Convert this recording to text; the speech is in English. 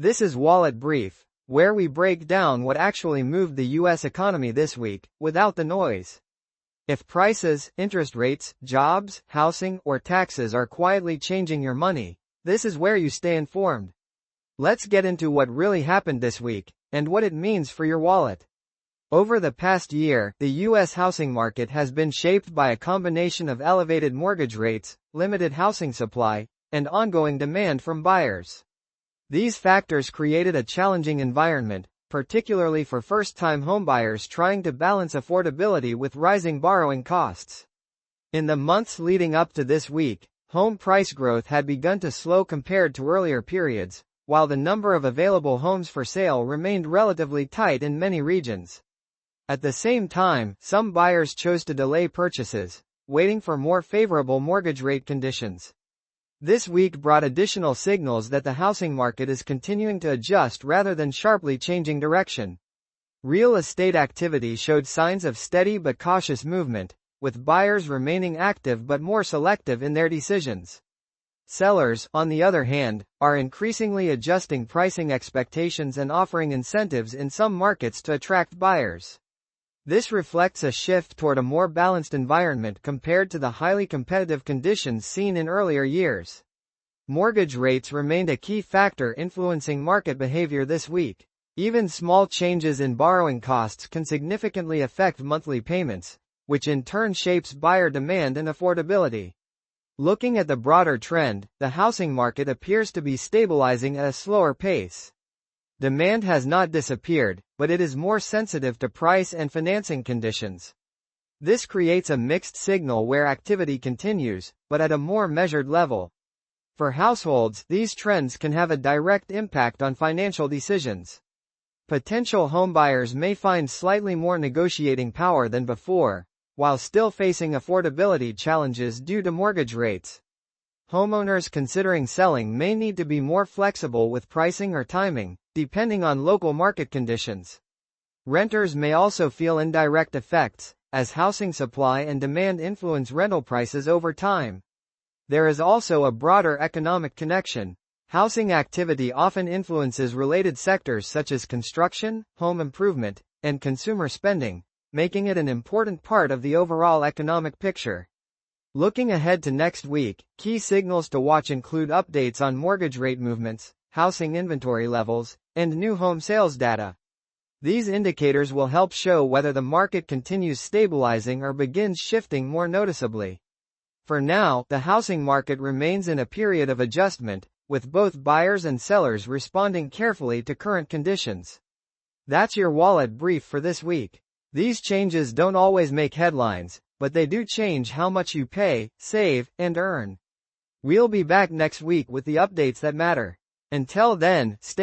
This is Wallet Brief, where we break down what actually moved the U.S. economy this week, without the noise. If prices, interest rates, jobs, housing, or taxes are quietly changing your money, this is where you stay informed. Let's get into what really happened this week, and what it means for your wallet. Over the past year, the U.S. housing market has been shaped by a combination of elevated mortgage rates, limited housing supply, and ongoing demand from buyers. These factors created a challenging environment, particularly for first-time homebuyers trying to balance affordability with rising borrowing costs. In the months leading up to this week, home price growth had begun to slow compared to earlier periods, while the number of available homes for sale remained relatively tight in many regions. At the same time, some buyers chose to delay purchases, waiting for more favorable mortgage rate conditions. This week brought additional signals that the housing market is continuing to adjust rather than sharply changing direction. Real estate activity showed signs of steady but cautious movement, with buyers remaining active but more selective in their decisions. Sellers, on the other hand, are increasingly adjusting pricing expectations and offering incentives in some markets to attract buyers. This reflects a shift toward a more balanced environment compared to the highly competitive conditions seen in earlier years. Mortgage rates remained a key factor influencing market behavior this week. Even small changes in borrowing costs can significantly affect monthly payments, which in turn shapes buyer demand and affordability. Looking at the broader trend, the housing market appears to be stabilizing at a slower pace. Demand has not disappeared, but it is more sensitive to price and financing conditions. This creates a mixed signal where activity continues, but at a more measured level. For households, these trends can have a direct impact on financial decisions. Potential homebuyers may find slightly more negotiating power than before, while still facing affordability challenges due to mortgage rates. Homeowners considering selling may need to be more flexible with pricing or timing, depending on local market conditions. Renters may also feel indirect effects, as housing supply and demand influence rental prices over time. There is also a broader economic connection. Housing activity often influences related sectors such as construction, home improvement, and consumer spending, making it an important part of the overall economic picture. Looking ahead to next week, key signals to watch include updates on mortgage rate movements, housing inventory levels, and new home sales data. These indicators will help show whether the market continues stabilizing or begins shifting more noticeably. For now, the housing market remains in a period of adjustment, with both buyers and sellers responding carefully to current conditions. That's your wallet brief for this week. These changes don't always make headlines, but they do change how much you pay, save, and earn. We'll be back next week with the updates that matter. Until then, stay